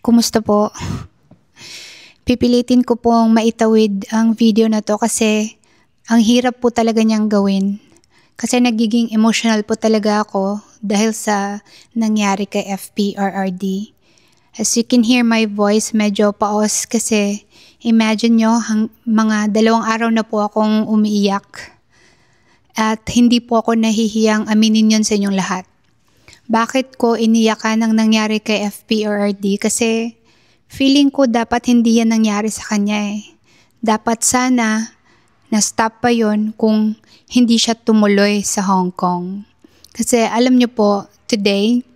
Kumusta po? Pipilitin ko pong maitawid ang video na to kasi ang hirap po talaga niyang gawin. Kasi nagiging emotional po talaga ako dahil sa nangyari kay FPRRD. As you can hear my voice, medyo paos kasi imagine nyo, mga 2 araw na po akong umiiyak. At hindi po ako nahihiyang aminin yun sa inyong lahat. Bakit ko iniyakan ang nangyari kay FPRRD? Kasi feeling ko dapat hindi yan nangyari sa kanya eh. Dapat sana na-stop pa yun kung hindi siya tumuloy sa Hong Kong. Kasi alam niyo po, today,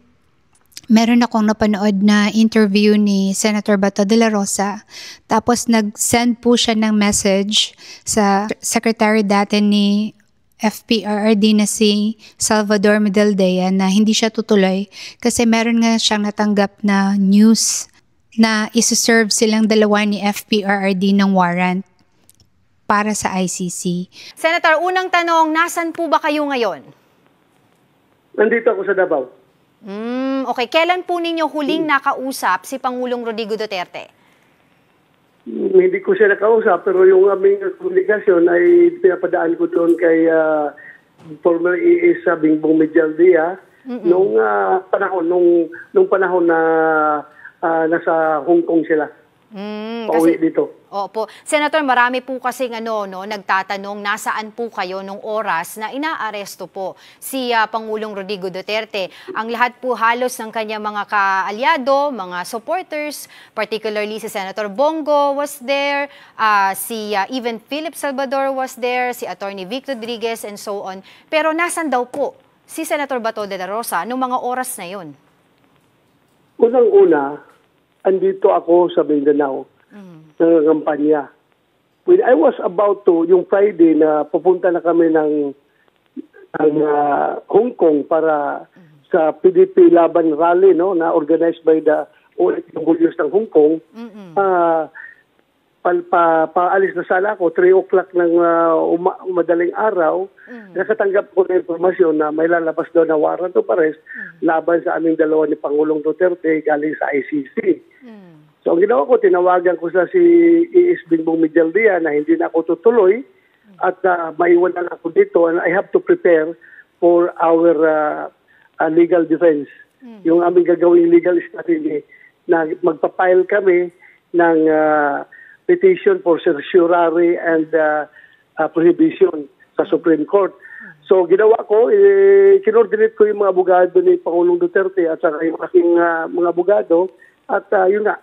meron akong napanood na interview ni Senator Bato de la Rosa. Tapos nag-send po siya ng message sa secretary dati ni FPRRD na si Salvador Medaldea na hindi siya tutuloy kasi meron nga siyang natanggap na news na isuserve silang dalawa ni FPRRD ng warrant para sa ICC. Senator, unang tanong, nasan po ba kayo ngayon? Nandito ako sa Davao. Okay, kailan po ninyo huling nakausap si Pangulong Rodrigo Duterte? Hindi ko siya nakausap pero yung aming komunikasyon ay pinapadaan ko doon kay former ES Bingbong Medaldea nung panahon na nasa Hong Kong sila. Pauwi dito. Opo. Senator, marami po kasing nagtatanong nasaan po kayo nung oras na inaaresto po si Pangulong Rodrigo Duterte. Ang lahat po halos ng kanyang mga kaalyado, mga supporters, particularly si Senator Bongo was there, even Philip Salvador was there, si Attorney Vic Rodriguez and so on. Pero nasan daw po si Senator Bato de la Rosa nung mga oras na yun? Unang-una, andito ako sa Mindanao ng kampanya. When I was about to, yung Friday na pupunta na kami ng Hong Kong para sa PDP Laban Rally na organized by the OFWs ng Hong Kong, paalis na sana ako, 3 o'clock ng madaling araw, nakatanggap ko ng informasyon na may lalabas daw na warrant of arrest laban sa aming dalawa ni Pangulong Duterte galing sa ICC. So ang ginawa ko, tinawagan ko sa si ES Bingbong Medaldea na hindi na ako tutuloy at maiwan na ako dito and I have to prepare for our legal defense. Yung aming gagawing legal strategy na magpapile kami ng petition for certiorari and prohibition sa Supreme Court. So ginawa ko, kinordinate ko yung mga abogado ni Pangulong Duterte at saka yung aking mga abogado. At yun nga,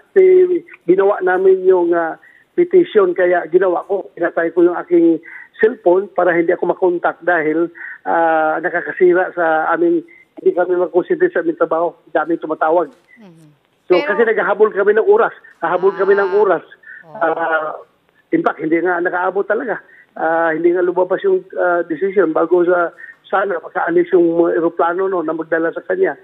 ginawa namin yung petition, kaya ginawa ko, pinatay ko yung aking cellphone para hindi ako makontak dahil nakakasira sa aming, hindi kami mag-concentrate sa aming trabaho, daming tumatawag. So kasi naghahabol kami ng oras, in fact, hindi nga nakaabot talaga. Hindi nga lumabas yung decision bago sana makaalis yung aeroplano na magdala sa kanya.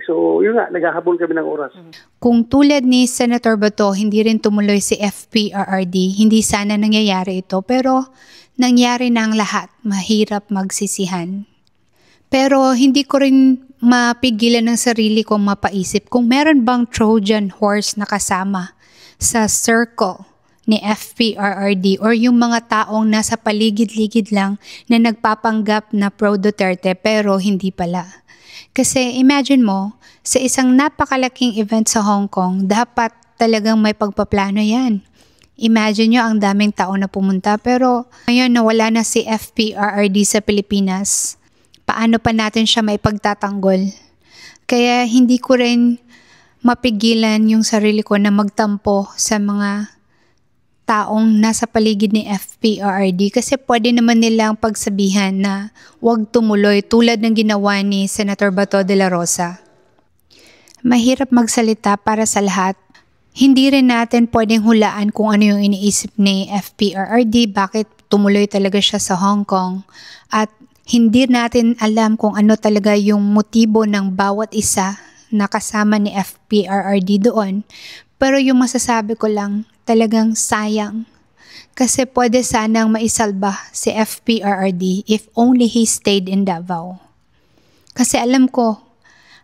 So, yun nga, naghahabol kami ng oras. Kung tulad ni Senator Bato, hindi rin tumuloy si FPRRD, hindi sana nangyayari ito. Pero nangyari na ang lahat, mahirap magsisihan. Pero hindi ko rin mapigilan ng sarili kong mapaisip kung meron bang Trojan horse na kasama sa circle ni FPRRD or yung mga taong nasa paligid-ligid lang na nagpapanggap na pro-Duterte pero hindi pala. Kasi imagine mo, sa isang napakalaking event sa Hong Kong, dapat talagang may pagpaplano yan. Imagine nyo ang daming tao na pumunta pero ngayon nawala na si FPRRD sa Pilipinas. Paano pa natin siya maipagtatanggol? Kaya hindi ko rin mapigilan yung sarili ko na magtampo sa mga taong nasa paligid ni FPRRD kasi pwede naman nilang pagsabihan na huwag tumuloy tulad ng ginawa ni Senator Bato de la Rosa. Mahirap magsalita para sa lahat. Hindi rin natin pwedeng hulaan kung ano yung iniisip ni FPRRD, bakit tumuloy talaga siya sa Hong Kong. At hindi natin alam kung ano talaga yung motibo ng bawat isa na kasama ni FPRRD doon. Pero yung masasabi ko lang, talagang sayang. Kasi pwede sanang maisalba si FPRRD if only he stayed in Davao. Kasi alam ko,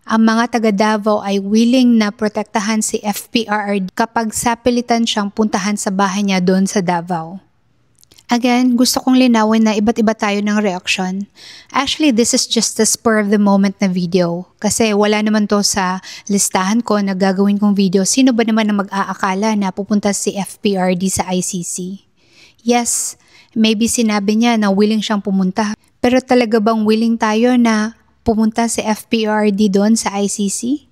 ang mga taga Davao ay willing na protektahan si FPRRD kapag sapilitan siyang puntahan sa bahay niya doon sa Davao. Again, gusto kong linawin na iba't iba tayo ng reaksyon. Actually, this is just a spur of the moment na video. Kasi wala naman to sa listahan ko na gagawin kong video. Sino ba naman ang mag-aakala na pupunta si FPRRD sa ICC? Yes, maybe sinabi niya na willing siyang pumunta. Pero talaga bang willing tayo na pumunta si FPRRD doon sa ICC?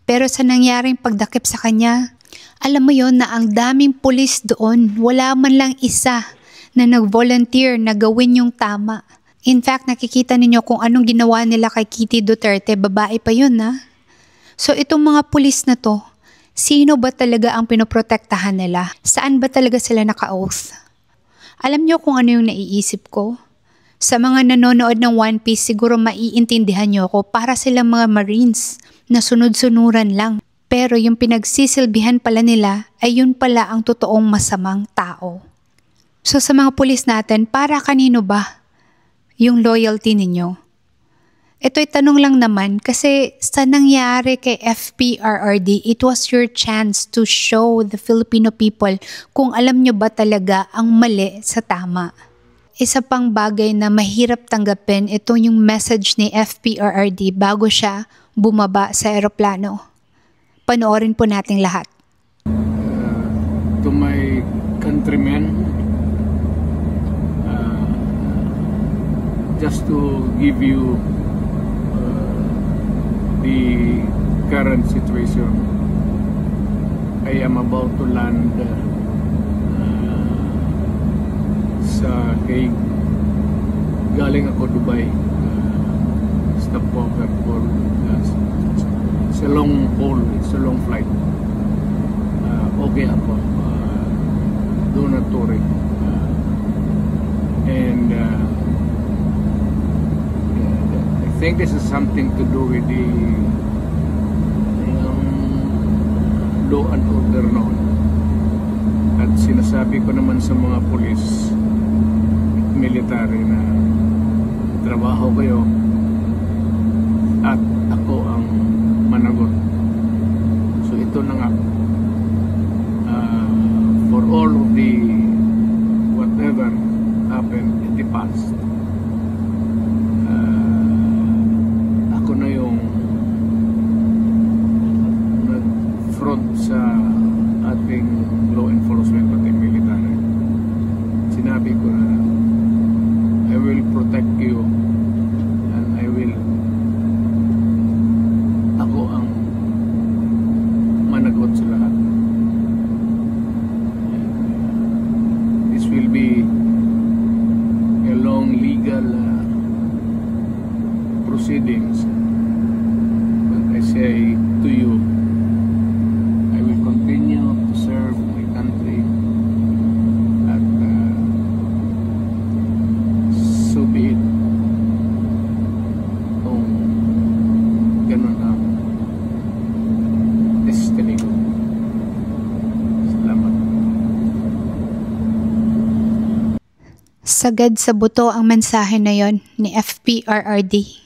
Pero sa nangyaring pagdakip sa kanya, alam mo yon na ang daming pulis doon, wala man lang isa na nag-volunteer na gawin yung tama. In fact, nakikita ninyo kung anong ginawa nila kay Kitty Duterte, babae pa yun na. So itong mga pulis na to, sino ba talaga ang pinoprotektahan nila? Saan ba talaga sila naka-oath? Alam niyo kung ano yung naiisip ko? Sa mga nanonood ng One Piece, siguro maiintindihan niyo ako, para silang mga Marines na sunod-sunuran lang. Pero yung pinagsisilbihan pala nila ay yun pala ang totoong masamang tao. So sa mga pulis natin, para kanino ba yung loyalty ninyo? Ito'y tanong lang naman kasi sa nangyari kay FPRRD, it was your chance to show the Filipino people kung alam nyo ba talaga ang mali sa tama. Isa pang bagay na mahirap tanggapin, ito yung message ni FPRRD bago siya bumaba sa eroplano. Panoorin po nating lahat. To my countrymen, just to give you the current situation, I am about to land sa Hague. Galing ako Dubai, stopover for it's a long haul, it's a long flight. Okay ako, do not worry. And I think this is something to do with the law and order noon. At sinasabi ko naman sa mga pulis, military na trabaho kayo at ako ang managot. So ito na nga, for all of the whatever happened in the past, ako na yung nag-front sa ating law enforcement at military. Sinabi ko na I will protect you and I will, ako ang managot sa lahat. This will be a long legal proceedings, but I say to you, I will continue to serve my country at so be it. Kung ganun ang destiny ko. Salamat. Sagad sa buto ang mensahe na yon ni FPRRD.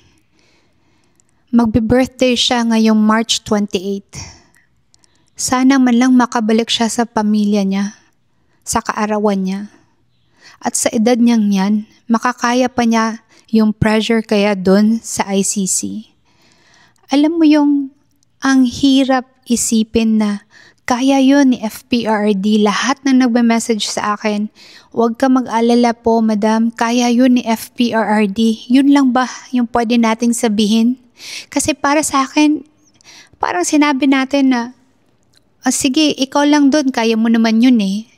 Magbe-birthday siya ngayong March 28. Sana man lang makabalik siya sa pamilya niya, sa kaarawan niya. At sa edad niyang yan, makakaya pa niya yung pressure kaya doon sa ICC. Alam mo yung ang hirap isipin na kaya yun ni FPRRD. Lahat na nagme-message sa akin, huwag ka mag-alala po madam, kaya yun ni FPRRD. Yun lang ba yung pwede nating sabihin? Kasi para sa akin, parang sinabi natin na, sige, ikaw lang doon, kaya mo naman yun eh.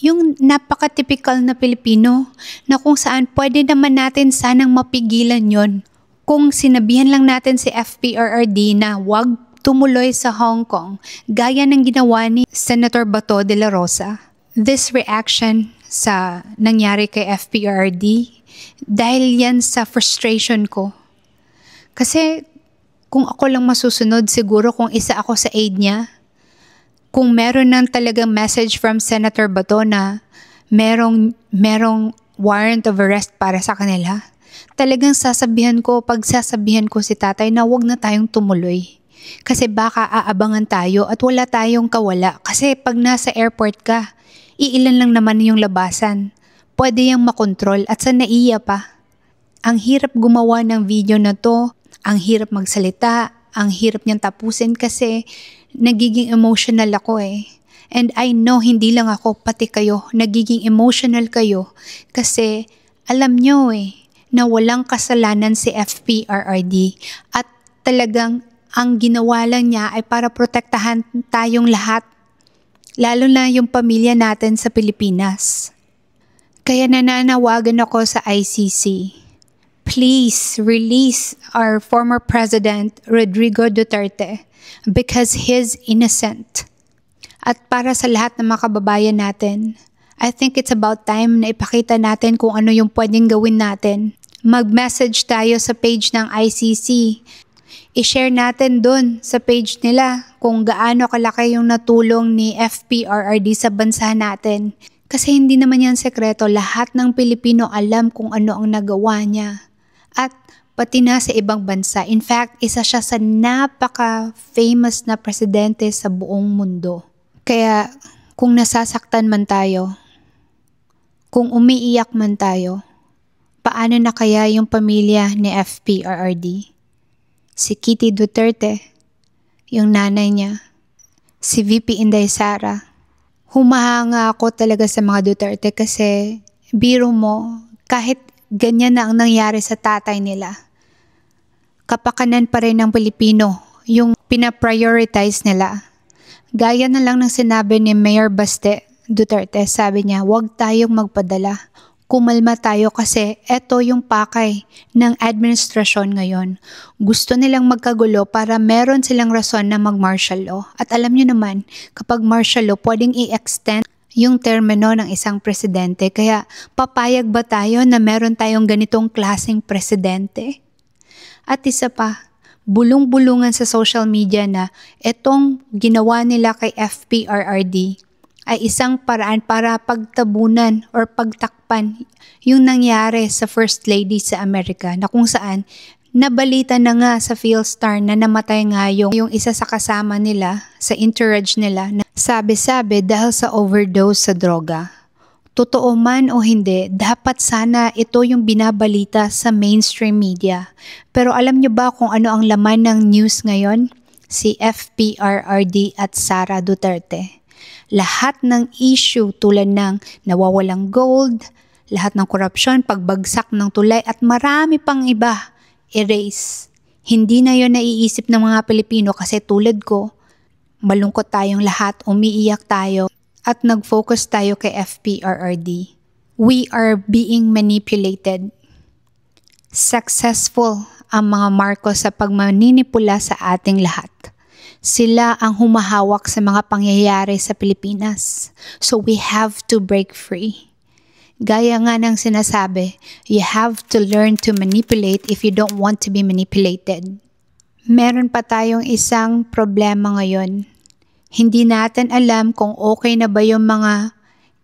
Yung napaka-typical na Pilipino na kung saan pwede naman natin sanang mapigilan yon kung sinabihan lang natin si FPRRD na wag tumuloy sa Hong Kong gaya ng ginawa ni Senator Bato de la Rosa. This reaction sa nangyari kay FPRRD dahil yan sa frustration ko. Kasi kung ako lang masusunod, siguro kung isa ako sa aide niya, kung meron nang talagang message from Senator Bato na merong warrant of arrest para sa kanila, Talagang pagsasabihan ko si tatay na wag na tayong tumuloy. Kasi baka aabangan tayo at wala tayong kawala. Kasi pag nasa airport ka, iilan lang naman yung labasan. Pwede yung makontrol at sa naiya pa. Ang hirap gumawa ng video na to, ang hirap magsalita, ang hirap niyang tapusin kasi nagiging emotional ako eh. And I know hindi lang ako, pati kayo, nagiging emotional kayo kasi alam nyo na walang kasalanan si FPRRD at talagang ang ginawa lang niya ay para protektahan tayong lahat, lalo na yung pamilya natin sa Pilipinas. Kaya nananawagan ako sa ICC. Please release our former President Rodrigo Duterte because he's innocent. At para sa lahat ng mga kababayan natin, I think it's about time na ipakita natin kung ano yung pwedeng gawin natin. Mag-message tayo sa page ng ICC. I-share natin dun sa page nila kung gaano kalaki yung natulong ni FPRRD sa bansa natin. Kasi hindi naman yan sekreto, lahat ng Pilipino alam kung ano ang nagawa niya. At pati na sa ibang bansa. In fact, isa siya sa napaka-famous na presidente sa buong mundo. Kaya kung nasasaktan man tayo, kung umiiyak man tayo, paano na kaya yung pamilya ni FPRRD? Si Kitty Duterte, yung nanay niya, si VP Inday Sara. Humahanga ako talaga sa mga Duterte kasi biro mo, kahit ganyan na ang nangyari sa tatay nila, kapakanan pa rin ng Pilipino yung pinaprioritize nila. Gaya na lang ng sinabi ni Mayor Baste Duterte, sabi niya, huwag tayong magpadala. Kumalma tayo kasi eto yung pakay ng administrasyon ngayon. Gusto nilang magkagulo para meron silang rason na mag-martial law. At alam niyo naman, kapag martial law, pwedeng i-extend yung termino ng isang presidente. Kaya papayag ba tayo na meron tayong ganitong klaseng presidente? At isa pa, bulong-bulungan sa social media na etong ginawa nila kay FPRRD ay isang paraan para pagtabunan or pagtakpan yung nangyari sa First Lady sa Amerika na kung saan nabalita na nga sa Philstar na namatay nga yung isa sa kasama nila sa entourage nila na sabi-sabi dahil sa overdose sa droga. Totoo man o hindi, dapat sana ito yung binabalita sa mainstream media. Pero alam nyo ba kung ano ang laman ng news ngayon? Si FPRRD at Sara Duterte. Lahat ng issue tulad ng nawawalang gold, lahat ng korupsyon, pagbagsak ng tulay at marami pang iba, erase. Hindi na yon naiisip ng mga Pilipino kasi tulad ko, malungkot tayong lahat, umiiyak tayo at nag-focus tayo kay FPRRD. We are being manipulated. Successful ang mga Marcos sa pagmaninipula sa ating lahat. Sila ang humahawak sa mga pangyayari sa Pilipinas. So we have to break free. Gaya nga ng sinasabi, you have to learn to manipulate if you don't want to be manipulated. Meron pa tayong isang problema ngayon. Hindi natin alam kung okay na ba yung mga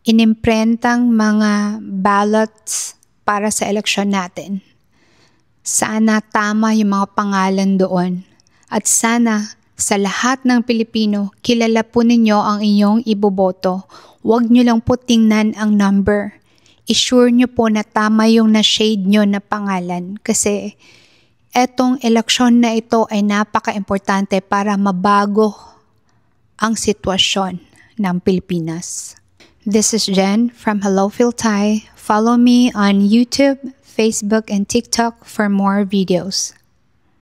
inimprentang mga ballots para sa eleksyon natin. Sana tama yung mga pangalan doon. At sana sa lahat ng Pilipino, kilala po ninyo ang inyong iboboto. Huwag nyo lang po tingnan ang number. I-sure nyo po na tama yung na-shade nyo na pangalan. Kasi etong eleksyon na ito ay napaka-importante para mabago ang sitwasyon ng Pilipinas. This is Jen from Hello Phil Thai. Follow me on YouTube, Facebook, and TikTok for more videos.